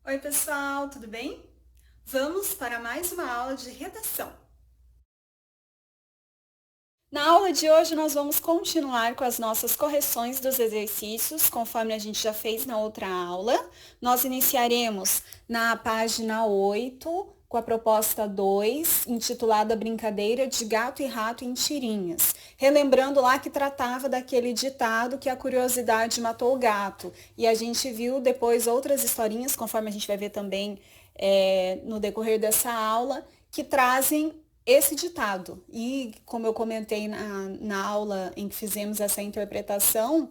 Oi, pessoal, tudo bem? Vamos para mais uma aula de redação. Na aula de hoje, nós vamos continuar com as nossas correções dos exercícios, conforme a gente já fez na outra aula. Nós iniciaremos na página 8, com a proposta 2, intitulada Brincadeira de Gato e Rato em Tirinhas. Relembrando lá que tratava daquele ditado que a curiosidade matou o gato. E a gente viu depois outras historinhas, conforme a gente vai ver também no decorrer dessa aula, que trazem esse ditado. E como eu comentei na aula em que fizemos essa interpretação,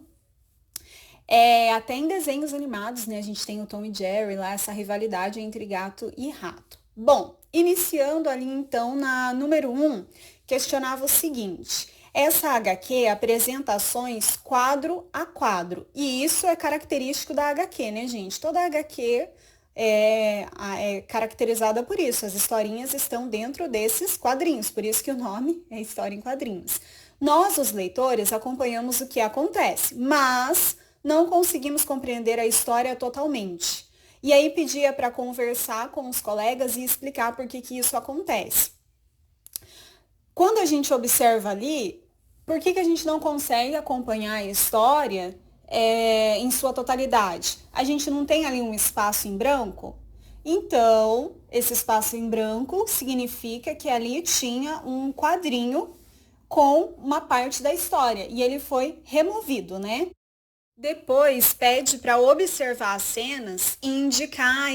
até em desenhos animados, né? A gente tem o Tom e Jerry lá, essa rivalidade entre gato e rato. Bom, iniciando ali então na número 1, questionava o seguinte: essa HQ apresenta ações quadro a quadro. E isso é característico da HQ, né, gente? Toda HQ é caracterizada por isso. As historinhas estão dentro desses quadrinhos, por isso que o nome é História em Quadrinhos. Nós, os leitores, acompanhamos o que acontece, mas não conseguimos compreender a história totalmente. E aí pedia para conversar com os colegas e explicar por que isso acontece. Quando a gente observa ali, por que a gente não consegue acompanhar a história em sua totalidade? A gente não tem ali um espaço em branco? Então, esse espaço em branco significa que ali tinha um quadrinho com uma parte da história e ele foi removido, né? Depois pede para observar as cenas e indicar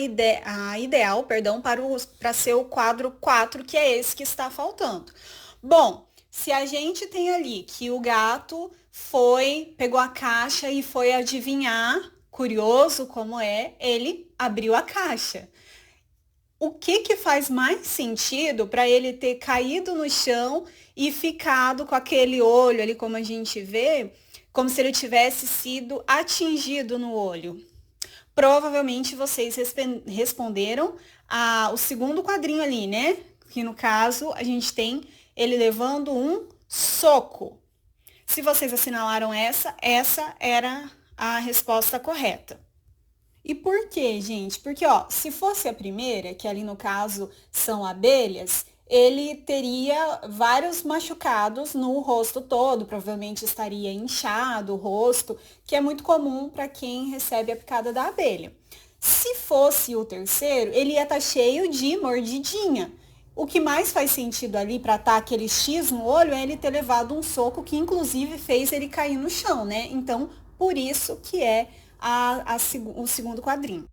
a ideal, para ser o quadro 4, que é esse que está faltando. Bom, se a gente tem ali que o gato pegou a caixa e foi adivinhar, curioso como é, ele abriu a caixa. O que faz mais sentido para ele ter caído no chão e ficado com aquele olho ali, como a gente vê, como se ele tivesse sido atingido no olho? Provavelmente vocês responderam o segundo quadrinho ali, né? Que no caso a gente tem ele levando um soco. Se vocês assinalaram essa era a resposta correta. E por quê, gente? Porque, ó, se fosse a primeira, que ali no caso são abelhas, ele teria vários machucados no rosto todo, provavelmente estaria inchado o rosto, que é muito comum para quem recebe a picada da abelha. Se fosse o terceiro, ele ia estar cheio de mordidinha. O que mais faz sentido ali para estar aquele X no olho é ele ter levado um soco que inclusive fez ele cair no chão, né? Então, por isso que é o segundo quadrinho.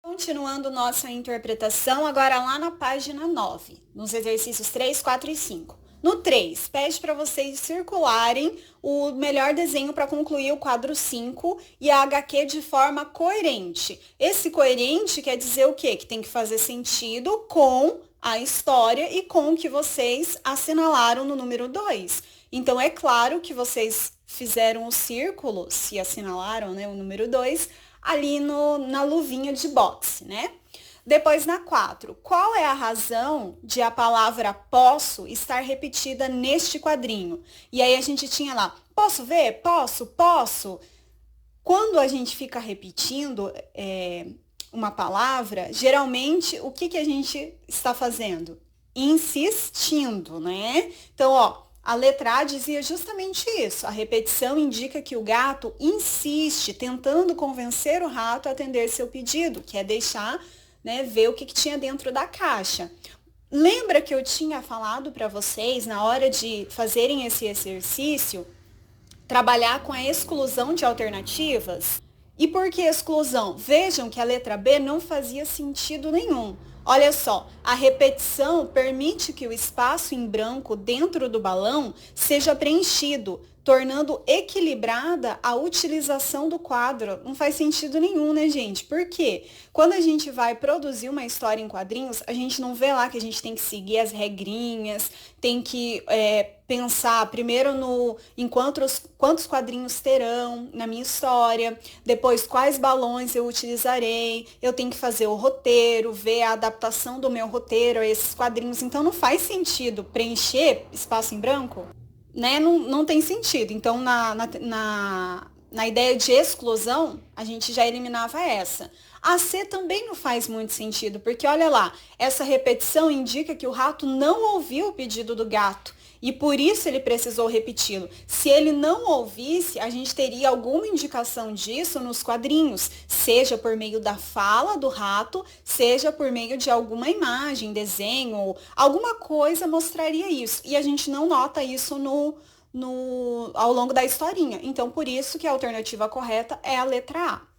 Continuando nossa interpretação, agora lá na página 9, nos exercícios 3, 4 e 5. No 3, pede para vocês circularem o melhor desenho para concluir o quadro 5 e a HQ de forma coerente. Esse coerente quer dizer o quê? Que tem que fazer sentido com a história e com o que vocês assinalaram no número 2. Então, é claro que vocês fizeram o círculo, se assinalaram, né, o número 2, ali na luvinha de boxe, né? Depois na 4, qual é a razão de a palavra posso estar repetida neste quadrinho? E aí a gente tinha lá, posso ver? Posso, posso. Quando a gente fica repetindo uma palavra, geralmente o que a gente está fazendo? Insistindo, né? Então, ó, a letra A dizia justamente isso. A repetição indica que o gato insiste, tentando convencer o rato a atender seu pedido, que é deixar, né, ver o que tinha dentro da caixa. Lembra que eu tinha falado para vocês, na hora de fazerem esse exercício, trabalhar com a exclusão de alternativas? E por que exclusão? Vejam que a letra B não fazia sentido nenhum. Olha só, a repetição permite que o espaço em branco dentro do balão seja preenchido, tornando equilibrada a utilização do quadro. Não faz sentido nenhum, né, gente? Por quê? Quando a gente vai produzir uma história em quadrinhos, a gente não vê lá que a gente tem que seguir as regrinhas, tem que pensar primeiro em quantos quadrinhos terão na minha história, depois quais balões eu utilizarei, eu tenho que fazer o roteiro, ver a adaptação do meu roteiro a esses quadrinhos. Então não faz sentido preencher espaço em branco, né? Não tem sentido. Então na ideia de exclusão, a gente já eliminava essa. A C também não faz muito sentido, porque olha lá, essa repetição indica que o rato não ouviu o pedido do gato e por isso ele precisou repeti-lo. Se ele não ouvisse, a gente teria alguma indicação disso nos quadrinhos, seja por meio da fala do rato, seja por meio de alguma imagem, desenho, alguma coisa mostraria isso. E a gente não nota isso ao longo da historinha. Então, por isso que a alternativa correta é a letra A.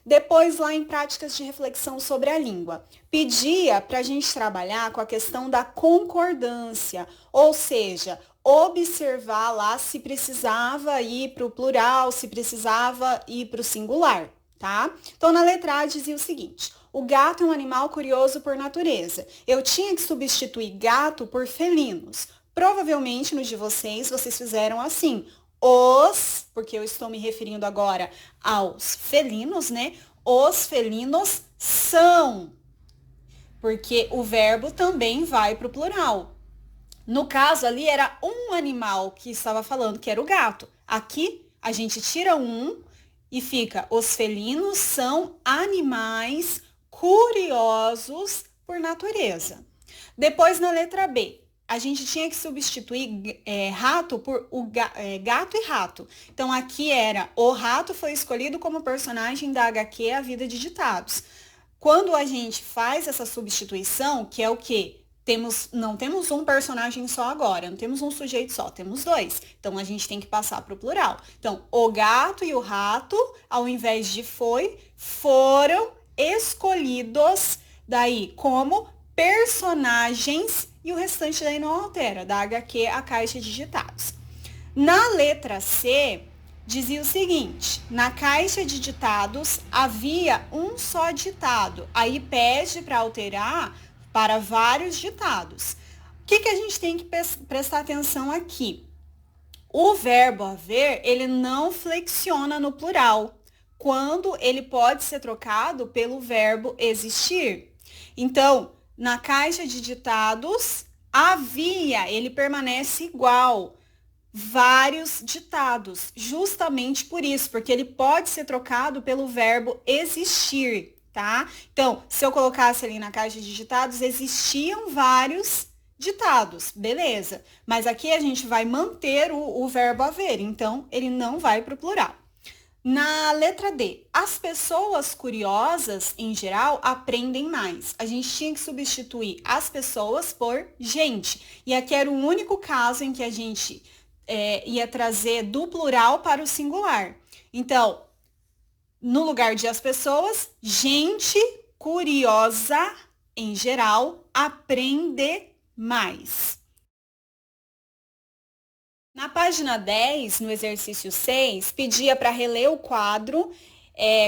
Depois, lá em práticas de reflexão sobre a língua, pedia para a gente trabalhar com a questão da concordância, ou seja, observar lá se precisava ir para o plural, se precisava ir para o singular, tá? Então, na letra A dizia o seguinte: o gato é um animal curioso por natureza. Eu tinha que substituir gato por felinos. Provavelmente no de vocês fizeram assim. Porque eu estou me referindo agora aos felinos, né? Os felinos são, porque o verbo também vai para o plural. No caso ali era um animal que estava falando, que era o gato. Aqui a gente tira um e fica: os felinos são animais curiosos por natureza. Depois na letra B, a gente tinha que substituir rato por gato e rato. Então, aqui era: o rato foi escolhido como personagem da HQ A Vida de Ditados. Quando a gente faz essa substituição, que é o quê? Não temos um personagem só agora, não temos um sujeito só, temos dois. Então, a gente tem que passar para o plural. Então, o gato e o rato, ao invés de foram escolhidos daí como personagens e o restante daí não altera, da HQ A Caixa de Ditados. Na letra C, dizia o seguinte: na caixa de ditados havia um só ditado. Aí pede para alterar para vários ditados. O que a gente tem que prestar atenção aqui? O verbo haver, ele não flexiona no plural, quando ele pode ser trocado pelo verbo existir. Então, na caixa de ditados, havia, ele permanece igual, vários ditados, justamente por isso, porque ele pode ser trocado pelo verbo existir, tá? Então, se eu colocasse ali na caixa de ditados, existiam vários ditados, beleza. Mas aqui a gente vai manter o verbo haver, então ele não vai para o plural. Na letra D, as pessoas curiosas, em geral, aprendem mais. A gente tinha que substituir as pessoas por gente. E aqui era o único caso em que a gente ia trazer do plural para o singular. Então, no lugar de as pessoas, gente curiosa, em geral, aprende mais. Na página 10, no exercício 6, pedia para reler o quadro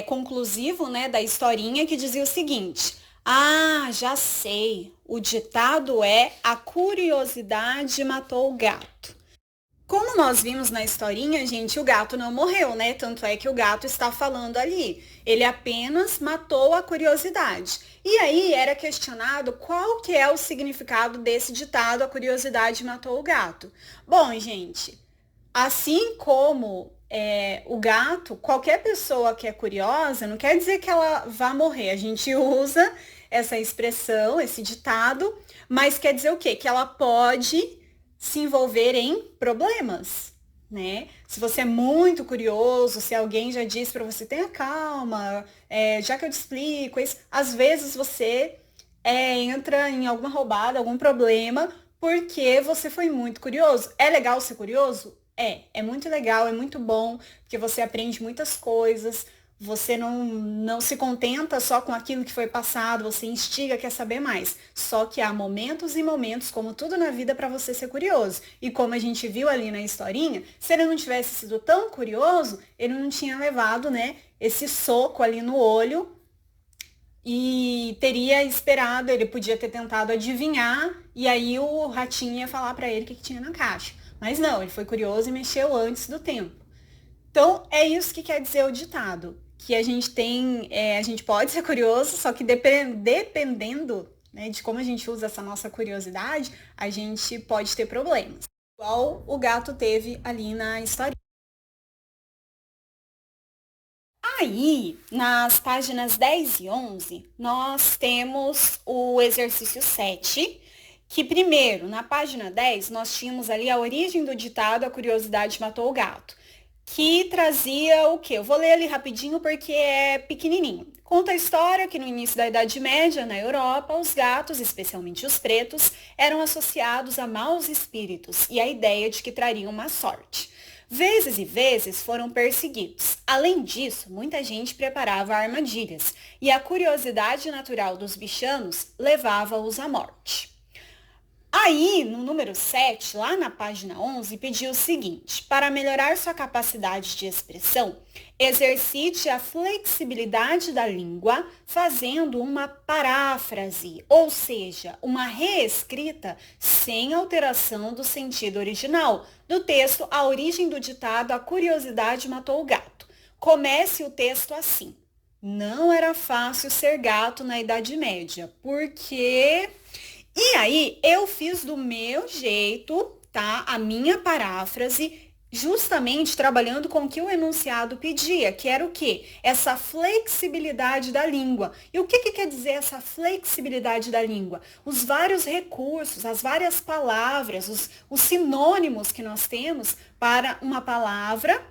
conclusivo, né, da historinha, que dizia o seguinte: ah, já sei, o ditado é: a curiosidade matou o gato. Como nós vimos na historinha, gente, o gato não morreu, né? Tanto é que o gato está falando ali. Ele apenas matou a curiosidade. E aí era questionado qual que é o significado desse ditado: a curiosidade matou o gato. Bom, gente, assim como o gato, qualquer pessoa que é curiosa, não quer dizer que ela vá morrer. A gente usa essa expressão, esse ditado, mas quer dizer o quê? Que ela pode se envolver em problemas, né? Se você é muito curioso, se alguém já disse para você: tenha calma, já que eu te explico isso, às vezes você entra em alguma roubada, algum problema, porque você foi muito curioso. É legal ser curioso? É muito legal, é muito bom, porque você aprende muitas coisas. Você não se contenta só com aquilo que foi passado, você instiga, quer saber mais. Só que há momentos e momentos, como tudo na vida, para você ser curioso. E como a gente viu ali na historinha, se ele não tivesse sido tão curioso, ele não tinha levado, né, esse soco ali no olho e teria esperado, ele podia ter tentado adivinhar, e aí o ratinho ia falar para ele o que tinha na caixa. Mas não, ele foi curioso e mexeu antes do tempo. Então, é isso que quer dizer o ditado, que a gente a gente pode ser curioso, só que dependendo, né, de como a gente usa essa nossa curiosidade, a gente pode ter problemas. Igual o gato teve ali na história. Aí, nas páginas 10 e 11, nós temos o exercício 7, que primeiro, na página 10, nós tínhamos ali a origem do ditado "A curiosidade matou o gato", que trazia o quê? Eu vou ler ali rapidinho porque é pequenininho. Conta a história que no início da Idade Média, na Europa, os gatos, especialmente os pretos, eram associados a maus espíritos e a ideia de que trariam má sorte. Vezes e vezes foram perseguidos. Além disso, muita gente preparava armadilhas e a curiosidade natural dos bichanos levava-os à morte. Aí, no número 7, lá na página 11, pediu o seguinte: para melhorar sua capacidade de expressão, exercite a flexibilidade da língua fazendo uma paráfrase, ou seja, uma reescrita sem alteração do sentido original do texto "A origem do ditado "A curiosidade matou o gato". Comece o texto assim: não era fácil ser gato na Idade Média, porque... E aí, eu fiz do meu jeito, tá? A minha paráfrase, justamente trabalhando com o que o enunciado pedia, que era o quê? Essa flexibilidade da língua. E o que quer dizer essa flexibilidade da língua? Os vários recursos, as várias palavras, os sinônimos que nós temos para uma palavra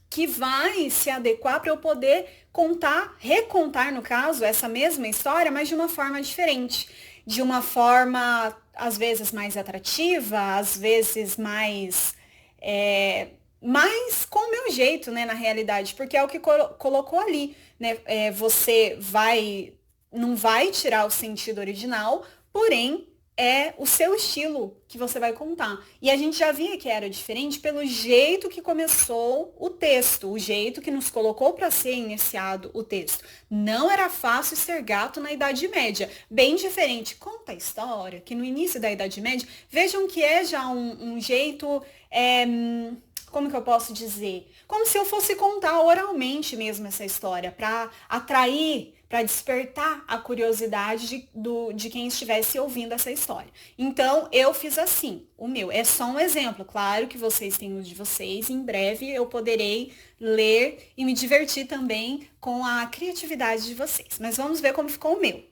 que vai se adequar para eu poder contar, recontar, no caso, essa mesma história, mas de uma forma diferente. De uma forma, às vezes, mais atrativa, às vezes mais com o meu jeito, né, na realidade, porque é o que colocou ali, né? Você não vai tirar o sentido original, porém, é o seu estilo que você vai contar. E a gente já via que era diferente pelo jeito que começou o texto, o jeito que nos colocou para ser iniciado o texto. Não era fácil ser gato na Idade Média. Bem diferente. Conta a história que no início da Idade Média, vejam que é já um jeito... como que eu posso dizer? Como se eu fosse contar oralmente mesmo essa história, para atrair, para despertar a curiosidade de quem estivesse ouvindo essa história. Então, eu fiz assim, o meu. É só um exemplo. Claro que vocês têm os de vocês. Em breve eu poderei ler e me divertir também com a criatividade de vocês. Mas vamos ver como ficou o meu.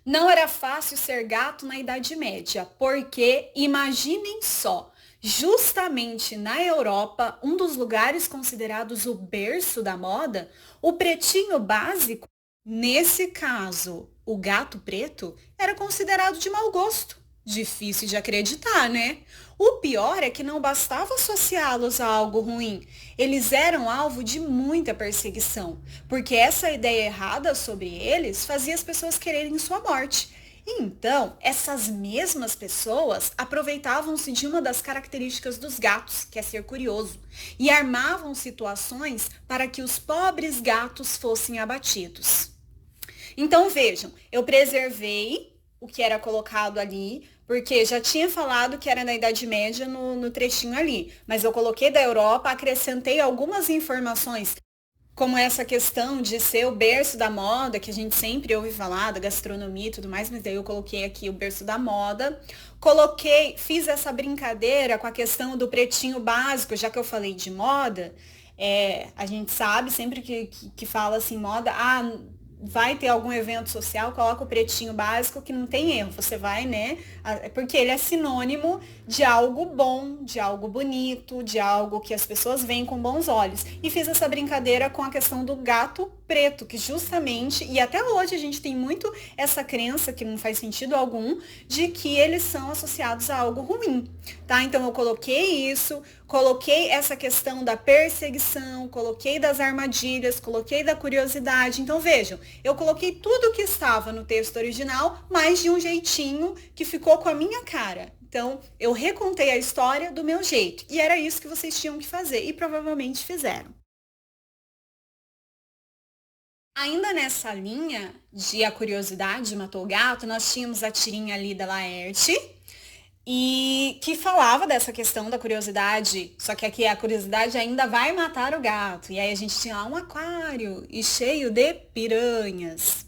Não era fácil ser gato na Idade Média, porque, imaginem só, justamente na Europa, um dos lugares considerados o berço da moda, o pretinho básico, nesse caso, o gato preto, era considerado de mau gosto. Difícil de acreditar, né? O pior é que não bastava associá-los a algo ruim. Eles eram alvo de muita perseguição, porque essa ideia errada sobre eles fazia as pessoas quererem sua morte. Então, essas mesmas pessoas aproveitavam-se de uma das características dos gatos, que é ser curioso, e armavam situações para que os pobres gatos fossem abatidos. Então, vejam, eu preservei o que era colocado ali, porque já tinha falado que era na Idade Média no trechinho ali, mas eu coloquei da Europa, acrescentei algumas informações, como essa questão de ser o berço da moda, que a gente sempre ouve falar, da gastronomia e tudo mais, mas daí eu coloquei aqui o berço da moda. Fiz essa brincadeira com a questão do pretinho básico, já que eu falei de moda, a gente sabe, sempre que fala assim, moda, vai ter algum evento social, coloca o pretinho básico que não tem erro. Você vai, né? Porque ele é sinônimo de algo bom, de algo bonito, de algo que as pessoas veem com bons olhos. E fiz essa brincadeira com a questão do gato preto, que justamente, e até hoje a gente tem muito essa crença, que não faz sentido algum, de que eles são associados a algo ruim, tá? Então eu coloquei isso, coloquei essa questão da perseguição, coloquei das armadilhas, coloquei da curiosidade. Então vejam, eu coloquei tudo que estava no texto original, mas de um jeitinho que ficou com a minha cara. Então, eu recontei a história do meu jeito. E era isso que vocês tinham que fazer. E provavelmente fizeram. Ainda nessa linha de A Curiosidade Matou o Gato, nós tínhamos a tirinha ali da Laerte, e que falava dessa questão da curiosidade, só que aqui a curiosidade ainda vai matar o gato. E aí a gente tinha lá um aquário e cheio de piranhas.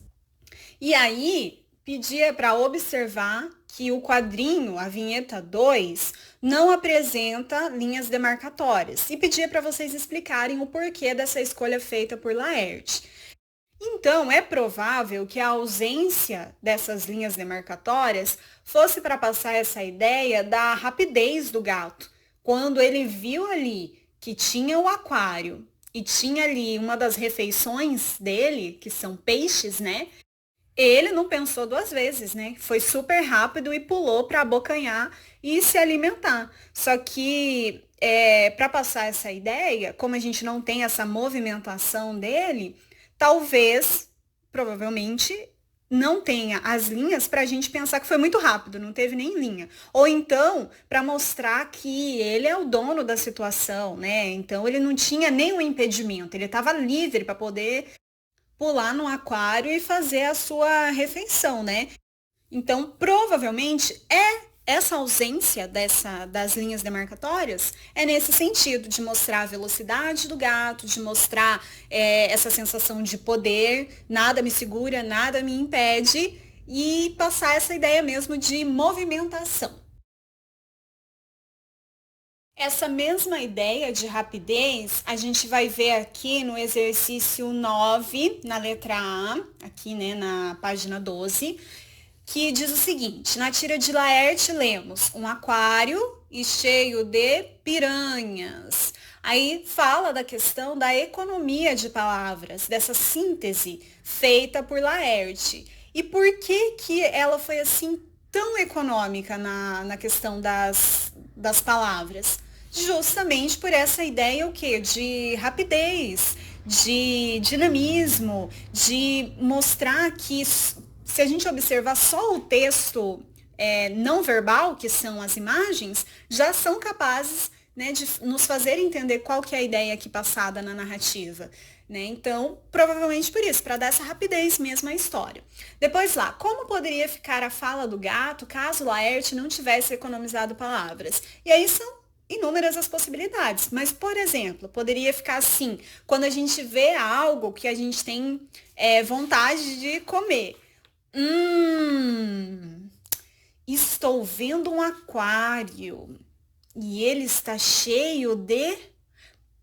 E aí pedia para observar que o quadrinho, a vinheta 2, não apresenta linhas demarcatórias e pedia para vocês explicarem o porquê dessa escolha feita por Laerte. Então, é provável que a ausência dessas linhas demarcatórias fosse para passar essa ideia da rapidez do gato. Quando ele viu ali que tinha o aquário e tinha ali uma das refeições dele, que são peixes, né? Ele não pensou duas vezes, né? Foi super rápido e pulou para abocanhar e se alimentar. Só que para passar essa ideia, como a gente não tem essa movimentação dele, talvez, provavelmente, não tenha as linhas para a gente pensar que foi muito rápido, não teve nem linha. Ou então, para mostrar que ele é o dono da situação, né? Então, ele não tinha nenhum impedimento, ele estava livre para poder pular no aquário e fazer a sua refeição, né? Então, provavelmente essa ausência das linhas demarcatórias é nesse sentido, de mostrar a velocidade do gato, de mostrar essa sensação de poder, nada me segura, nada me impede, e passar essa ideia mesmo de movimentação. Essa mesma ideia de rapidez, a gente vai ver aqui no exercício 9, na letra A, aqui, né, na página 12, que diz o seguinte: na tira de Laerte lemos um aquário e cheio de piranhas. Aí fala da questão da economia de palavras, dessa síntese feita por Laerte. E por que ela foi assim tão econômica na questão das palavras? Justamente por essa ideia o quê? De rapidez, de dinamismo, de mostrar que se a gente observar só o texto não verbal, que são as imagens, já são capazes, né, de nos fazer entender qual que é a ideia aqui passada na narrativa. Né? Então, provavelmente por isso, para dar essa rapidez mesmo à história. Depois lá, como poderia ficar a fala do gato caso Laerte não tivesse economizado palavras? E aí são inúmeras as possibilidades, mas, por exemplo, poderia ficar assim, quando a gente vê algo que a gente tem vontade de comer. Estou vendo um aquário e ele está cheio de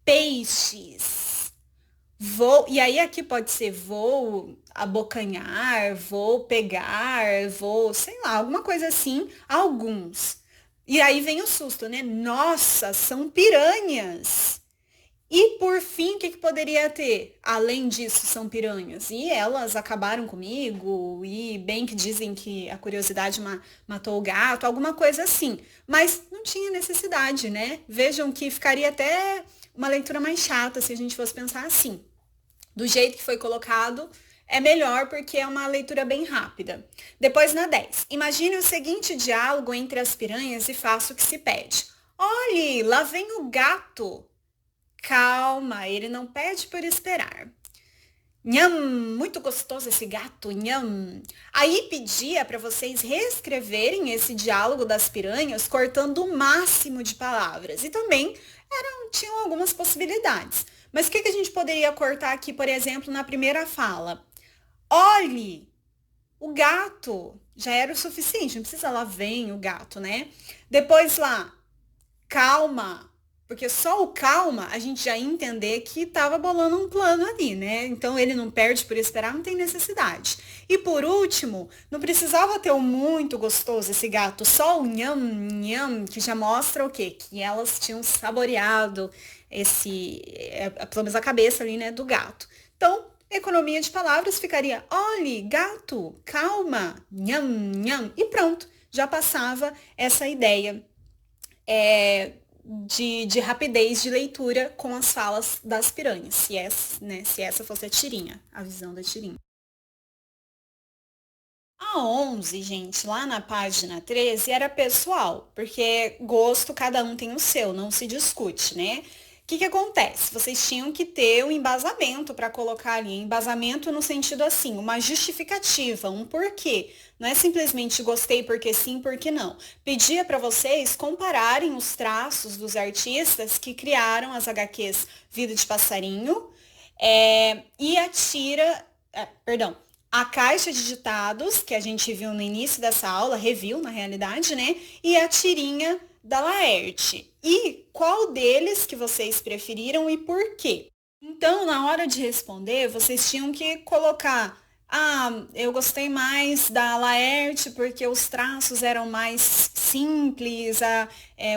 peixes. E aí aqui pode ser vou abocanhar, vou pegar, vou, sei lá, alguma coisa assim, alguns. E aí vem o susto, né? Nossa, são piranhas. E por fim, o que poderia ter? Além disso, são piranhas. E elas acabaram comigo, e bem que dizem que a curiosidade matou o gato, alguma coisa assim. Mas não tinha necessidade, né? Vejam que ficaria até uma leitura mais chata se a gente fosse pensar assim. Do jeito que foi colocado, é melhor porque é uma leitura bem rápida. Depois na 10. Imagine o seguinte diálogo entre as piranhas e faça o que se pede. Olhe, lá vem o gato. Calma, ele não pede por esperar. Nham, muito gostoso esse gato, nham. Aí pedia para vocês reescreverem esse diálogo das piranhas cortando o máximo de palavras. E também tinham algumas possibilidades. Mas o que a gente poderia cortar aqui, por exemplo, na primeira fala? Olhe, o gato já era o suficiente, não precisa lá vem o gato, né? Depois lá, calma. Porque só o calma a gente já ia entender que estava bolando um plano ali, né? Então ele não perde por esperar, não tem necessidade. E por último, não precisava ter um muito gostoso esse gato, só o nham, nham, que já mostra o quê? Que elas tinham saboreado pelo menos a cabeça ali, né, do gato. Então, economia de palavras ficaria, olhe, gato, calma, nham, nham, e pronto, já passava essa ideia. De rapidez de leitura com as falas das piranhas, se essa fosse a tirinha, a visão da tirinha. A 11, gente, lá na página 13, era pessoal, porque gosto cada um tem o seu, não se discute, né? O que acontece? Vocês tinham que ter um embasamento para colocar ali, embasamento no sentido assim, uma justificativa, um porquê. Não é simplesmente gostei porque sim, porque não. Pedia para vocês compararem os traços dos artistas que criaram as HQs Vida de Passarinho e a tira, perdão, a caixa de ditados, que a gente viu no início dessa aula, reviu na realidade, né? E a tirinha da Laerte. E qual deles que vocês preferiram e por quê? Então, na hora de responder, vocês tinham que colocar: ah, eu gostei mais da Laerte porque os traços eram mais simples,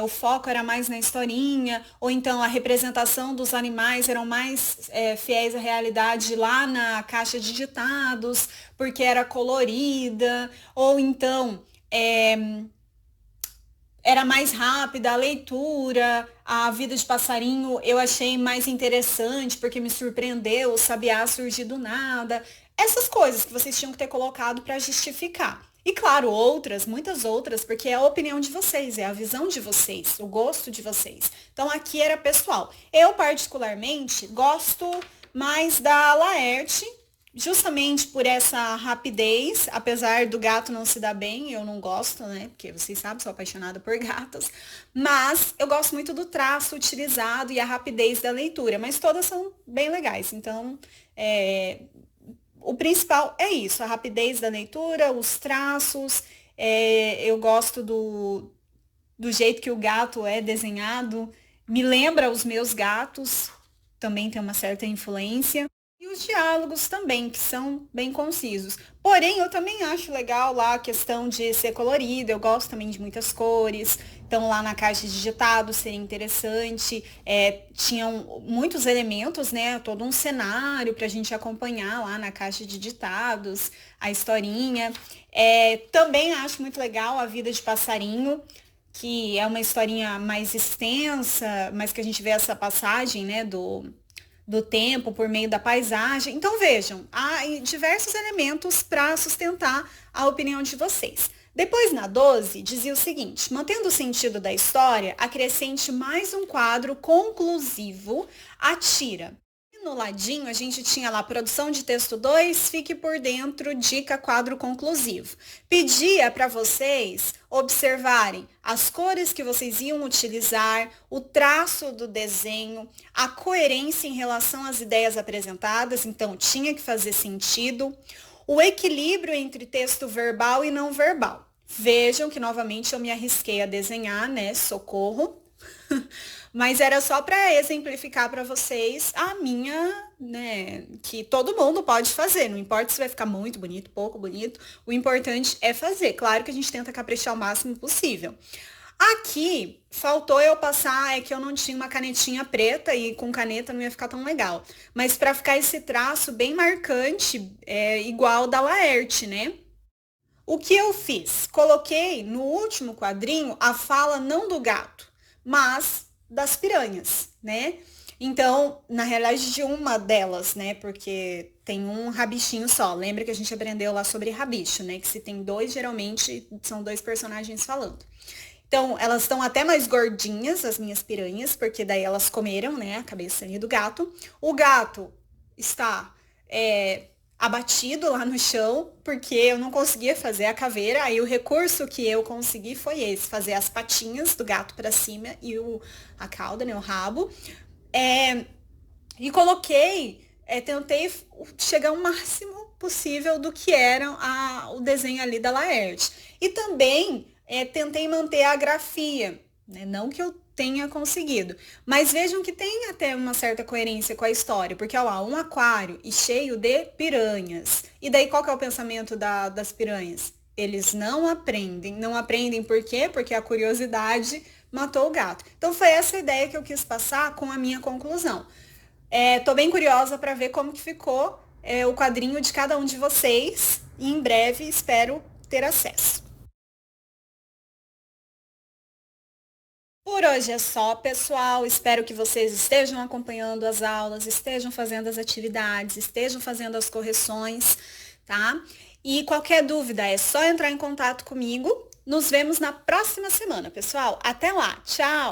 o foco era mais na historinha, ou então a representação dos animais eram mais fiéis à realidade lá na caixa de ditados, porque era colorida, ou então era mais rápida a leitura, a vida de passarinho eu achei mais interessante porque me surpreendeu, o sabiá surgir do nada. Essas coisas que vocês tinham que ter colocado para justificar. E claro, outras, muitas outras, porque é a opinião de vocês, é a visão de vocês, o gosto de vocês. Então aqui era pessoal. Eu particularmente gosto mais da Laerte, justamente por essa rapidez, apesar do gato não se dar bem, eu não gosto, né? Porque vocês sabem, sou apaixonada por gatos. Mas eu gosto muito do traço utilizado e a rapidez da leitura. Mas todas são bem legais. Então, o principal é isso, a rapidez da leitura, os traços. Eu gosto do jeito que o gato é desenhado. Me lembra os meus gatos, também tem uma certa influência. E os diálogos também, que são bem concisos. Porém, eu também acho legal lá a questão de ser colorido, eu gosto também de muitas cores. Então, lá na caixa de digitados seria interessante. Tinham muitos elementos, né? Todo um cenário para a gente acompanhar lá na caixa de digitados, a historinha. Também acho muito legal a vida de passarinho, que é uma historinha mais extensa, mas que a gente vê essa passagem, né, do tempo por meio da paisagem. Então vejam, há diversos elementos para sustentar a opinião de vocês. Depois, na 12, dizia o seguinte: mantendo o sentido da história, acrescente mais um quadro conclusivo à tira. No ladinho, a gente tinha lá produção de texto 2, fique por dentro, dica quadro conclusivo. Pedia para vocês observarem as cores que vocês iam utilizar, o traço do desenho, a coerência em relação às ideias apresentadas, então tinha que fazer sentido, o equilíbrio entre texto verbal e não verbal. Vejam que novamente eu me arrisquei a desenhar, né? Socorro. Mas era só para exemplificar para vocês a minha, né, que todo mundo pode fazer, não importa se vai ficar muito bonito, pouco bonito, o importante é fazer. Claro que a gente tenta caprichar o máximo possível. Aqui, faltou eu passar, é que eu não tinha uma canetinha preta e com caneta não ia ficar tão legal. Mas para ficar esse traço bem marcante, igual da Laerte, né? O que eu fiz? Coloquei no último quadrinho a fala não do gato, mas das piranhas, né? Então, na realidade, de uma delas, né? Porque tem um rabichinho só. Lembra que a gente aprendeu lá sobre rabicho, né? Que se tem dois, geralmente são dois personagens falando. Então, elas estão até mais gordinhas, as minhas piranhas, porque daí elas comeram, né? A cabeça ali do gato. O gato está abatido lá no chão, porque eu não conseguia fazer a caveira, aí o recurso que eu consegui foi esse, fazer as patinhas do gato para cima e a cauda, né, o rabo. E coloquei, tentei chegar ao máximo possível do que era o desenho ali da Laerte. E também tentei manter a grafia, né? Não que eu tenha conseguido, mas vejam que tem até uma certa coerência com a história, porque ó lá, um aquário e cheio de piranhas. E daí qual que é o pensamento das piranhas? Eles não aprendem. Não aprendem por quê? Porque a curiosidade matou o gato. Então foi essa ideia que eu quis passar com a minha conclusão. Tô bem curiosa para ver como que ficou o quadrinho de cada um de vocês e em breve espero ter acesso. Por hoje é só, pessoal. Espero que vocês estejam acompanhando as aulas, estejam fazendo as atividades, estejam fazendo as correções, tá? E qualquer dúvida é só entrar em contato comigo. Nos vemos na próxima semana, pessoal. Até lá. Tchau!